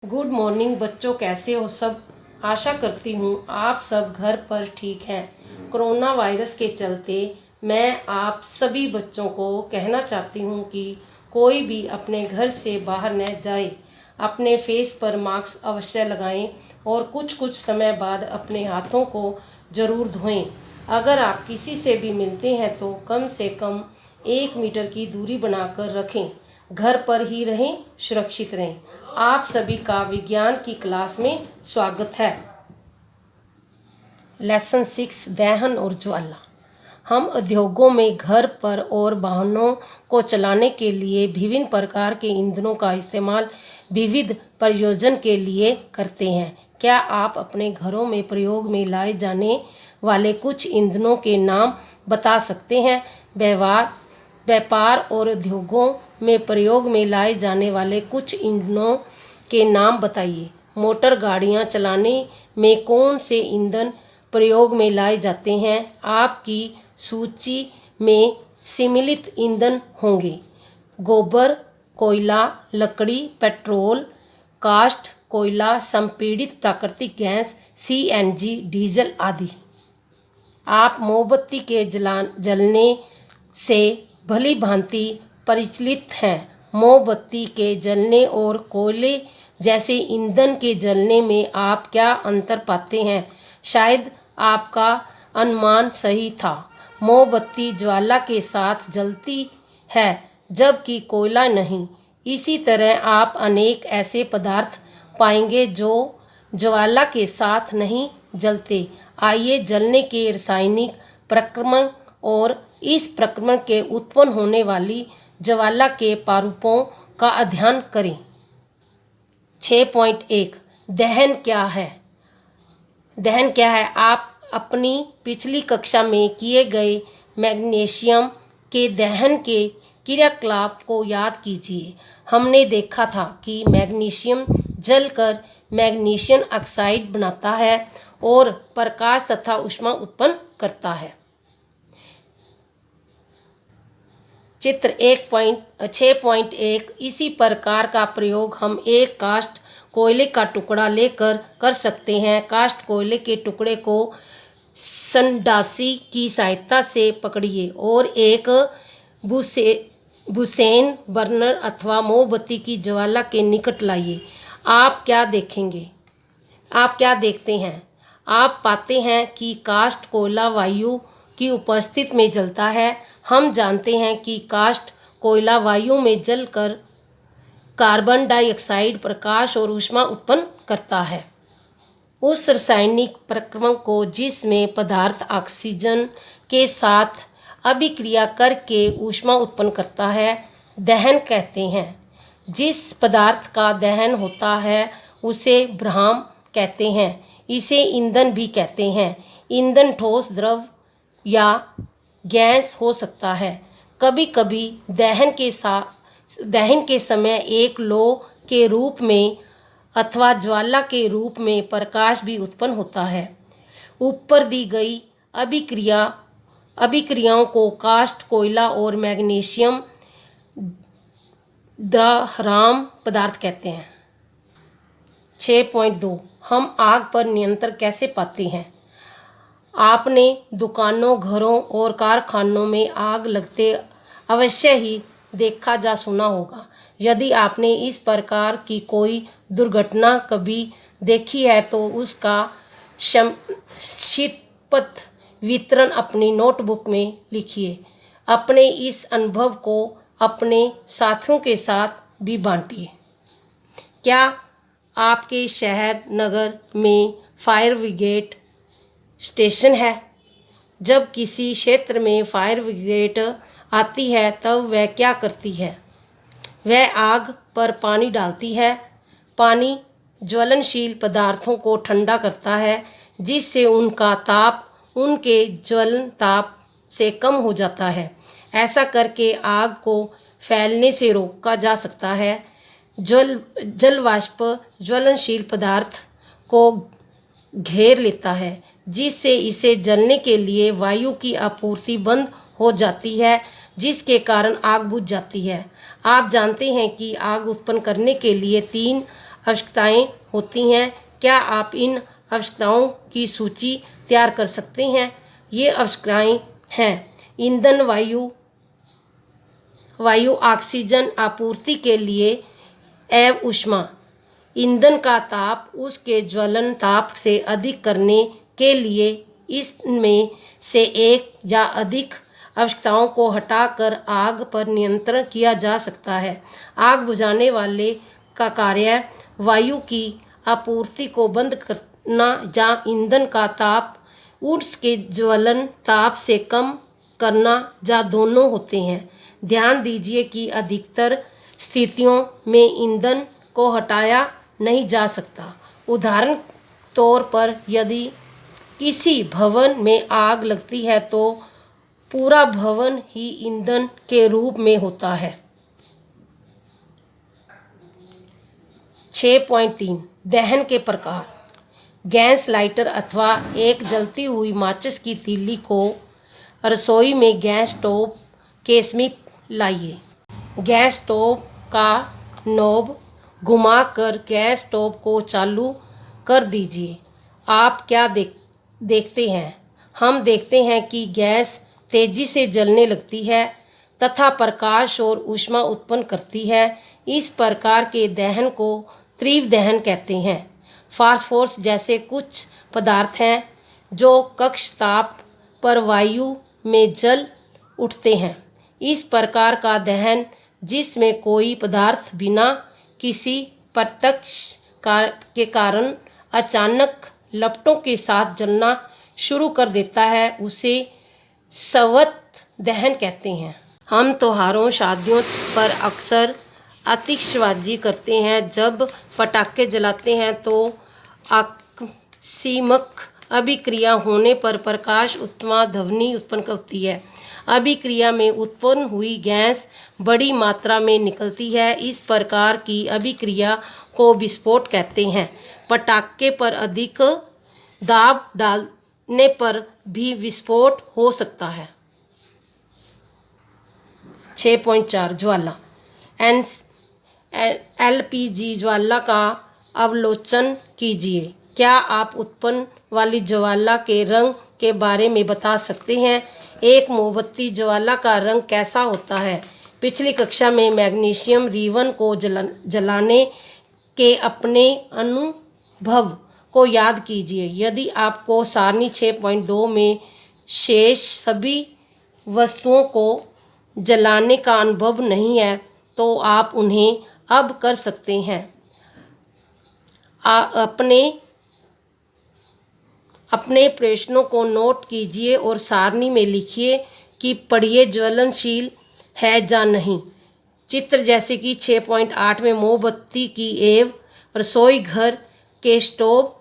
Good morning बच्चों, कैसे हो सब। आशा करती हूँ आप सब घर पर ठीक हैं। कोरोना वायरस के चलते मैं आप सभी बच्चों को कहना चाहती हूँ कि कोई भी अपने घर से बाहर न जाए। अपने फेस पर मास्क अवश्य लगाएं और कुछ कुछ समय बाद अपने हाथों को ज़रूर धोएं। अगर आप किसी से भी मिलते हैं तो कम से कम 1 मीटर की दूरी बनाकर रखें। घर पर ही रहें, सुरक्षित रहें। आप सभी का विज्ञान की क्लास में स्वागत है। लेसन 6 दहन और ज्वाला। हम उद्योगों में, घर पर और वाहनों को चलाने के लिए विभिन्न प्रकार के ईंधनों का इस्तेमाल विविध प्रयोजन के लिए करते हैं। क्या आप अपने घरों में प्रयोग में लाए जाने वाले कुछ ईंधनों के नाम बता सकते हैं? व्यापार और उद्योगों में प्रयोग में लाए जाने वाले कुछ ईंधनों के नाम बताइए। मोटर गाड़ियां चलाने में कौन से ईंधन प्रयोग में लाए जाते हैं? आपकी सूची में सम्मिलित ईंधन होंगे: गोबर, कोयला, लकड़ी, पेट्रोल, काष्ठ, कोयला, संपीड़ित प्राकृतिक गैस, सीएनजी, डीजल आदि। आप मोमबत्ती के जलने से भली भांति परिचित हैं। मोमबत्ती के जलने और कोयले जैसे ईंधन के जलने में आप क्या अंतर पाते हैं? शायद आपका अनुमान सही था। मोमबत्ती ज्वाला के साथ जलती है जबकि कोयला नहीं। इसी तरह आप अनेक ऐसे पदार्थ पाएंगे जो ज्वाला के साथ नहीं जलते। आइए जलने के रासायनिक प्रक्रमण और इस प्रक्रमण के उत्पन्न होने वाली ज्वाला के प्रारूपों का अध्ययन करें। 6.1 दहन क्या है? दहन क्या है? आप अपनी पिछली कक्षा में किए गए मैग्नीशियम के दहन के क्रियाकलाप को याद कीजिए। हमने देखा था कि मैग्नीशियम जलकर मैग्नीशियम ऑक्साइड बनाता है और प्रकाश तथा ऊष्मा उत्पन्न करता है। चित्र 6.1 इसी प्रकार का प्रयोग हम एक कास्ट कोयले का टुकड़ा लेकर कर सकते हैं। कास्ट कोयले के टुकड़े को संडासी की सहायता से पकड़िए और एक बुसेन बर्नर अथवा मोमबत्ती की ज्वाला के निकट लाइए। आप क्या देखते हैं? आप पाते हैं कि कास्ट कोयला वायु की उपस्थिति में जलता है। हम जानते हैं कि कास्ट कोयला वायु में जलकर कार्बन डाइऑक्साइड, प्रकाश और ऊष्मा उत्पन्न करता है। उस रासायनिक प्रक्रमण को जिसमें पदार्थ ऑक्सीजन के साथ अभिक्रिया करके ऊष्मा उत्पन्न करता है, दहन कहते हैं। जिस पदार्थ का दहन होता है उसे ब्रह्म कहते हैं। इसे ईंधन भी कहते हैं। ईंधन ठोस, द्रव या गैस हो सकता है। कभी कभी दहन के समय एक लौ के रूप में अथवा ज्वाला के रूप में प्रकाश भी उत्पन्न होता है। ऊपर दी गई अभिक्रियाओं को कास्ट कोयला और मैग्नीशियम द्रव्यमान पदार्थ कहते हैं। 6.2 हम आग पर नियंत्रण कैसे पाते हैं? आपने दुकानों, घरों और कारखानों में आग लगते अवश्य ही देखा जा सुना होगा। यदि आपने इस प्रकार की कोई दुर्घटना कभी देखी है तो उसका संक्षिप्त विवरण अपनी नोटबुक में लिखिए। अपने इस अनुभव को अपने साथियों के साथ भी बांटिए। क्या आपके शहर, नगर में फायर ब्रिगेड स्टेशन है? जब किसी क्षेत्र में फायर ब्रिगेड आती है तब वह क्या करती है? वह आग पर पानी डालती है। पानी ज्वलनशील पदार्थों को ठंडा करता है जिससे उनका ताप उनके ज्वलन ताप से कम हो जाता है। ऐसा करके आग को फैलने से रोका जा सकता है। जल वाष्प ज्वलनशील पदार्थ को घेर लेता है जिससे इसे जलने के लिए वायु की आपूर्ति बंद हो जाती है, जिसके कारण आग बुझ जाती है। आप जानते हैं कि आग उत्पन्न करने के लिए 3 आवश्यकताएं होती हैं। क्या आप इन आवश्यकताओं की सूची तैयार कर सकते हैं? ये आवश्यकताएं हैं: ईंधन, वायु ऑक्सीजन आपूर्ति के लिए एवं ऊष्मा। ईंधन का ताप उसके ज्वलन ताप से अधिक करने के लिए इसमें से एक या अधिक आवश्यकताओं को हटाकर आग पर नियंत्रण किया जा सकता है। आग बुझाने वाले का कार्य वायु की आपूर्ति को बंद करना या ईंधन का ताप उसके ज्वलन ताप से कम करना या दोनों होते हैं। ध्यान दीजिए कि अधिकतर स्थितियों में ईंधन को हटाया नहीं जा सकता। उदाहरण तौर पर यदि किसी भवन में आग लगती है तो पूरा भवन ही ईंधन के रूप में होता है। 6.3 दहन के प्रकार। गैस लाइटर अथवा एक जलती हुई माचिस की तीली को रसोई में गैस स्टोव के समीप लाइए। गैस स्टोव का नॉब घुमाकर गैस स्टोव को चालू कर दीजिए। आप क्या देखते हैं? हम देखते हैं कि गैस तेजी से जलने लगती है तथा प्रकाश और ऊष्मा उत्पन्न करती है। इस प्रकार के दहन को तीव्र दहन कहते हैं। फास्फोरस जैसे कुछ पदार्थ हैं जो कक्ष ताप पर वायु में जल उठते हैं। इस प्रकार का दहन, जिसमें कोई पदार्थ बिना किसी प्रत्यक्ष के कारण अचानक लपटों के साथ जलना शुरू कर देता है, उसे स्वत दहन कहते हैं। हम त्योहारों, शादियों पर अक्सर आतिशबाजी करते हैं। जब पटाखे जलाते हैं तो आकस्मिक अभिक्रिया होने पर प्रकाश उत्तमा ध्वनि उत्पन्न होती है। अभिक्रिया में उत्पन्न हुई गैस बड़ी मात्रा में निकलती है। इस प्रकार की अभिक्रिया को विस्फोट कहते हैं। पटाखे पर अधिक दाब डालने पर भी विस्फोट हो सकता है। 6.4 ज्वाला। एलपीजी ज्वाला का अवलोकन कीजिए। क्या आप उत्पन्न वाली ज्वाला के रंग के बारे में बता सकते हैं? एक मोमबत्ती ज्वाला का रंग कैसा होता है? पिछली कक्षा में मैग्नीशियम रिबन को जलाने के अपने अनुभव को याद कीजिए। यदि आपको सारणी 6.2 में शेष सभी वस्तुओं को जलाने का अनुभव नहीं है तो आप उन्हें अब कर सकते हैं। अपने प्रश्नों को नोट कीजिए और सारणी में लिखिए कि पढ़िए ज्वलनशील है या नहीं। चित्र जैसे कि 6.8 में मोमबत्ती की एवं रसोई घर के स्टोव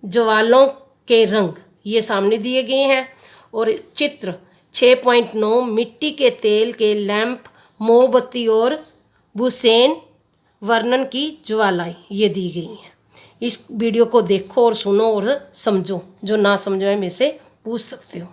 ज्वालों के रंग ये सामने दिए गए हैं। और चित्र 6.9 मिट्टी के तेल के लैंप, मोमबत्ती और बुसेन वर्णन की ज्वालाएं ये दी गई हैं। इस वीडियो को देखो और सुनो और समझो। जो ना समझो है मेरे से पूछ सकते हो।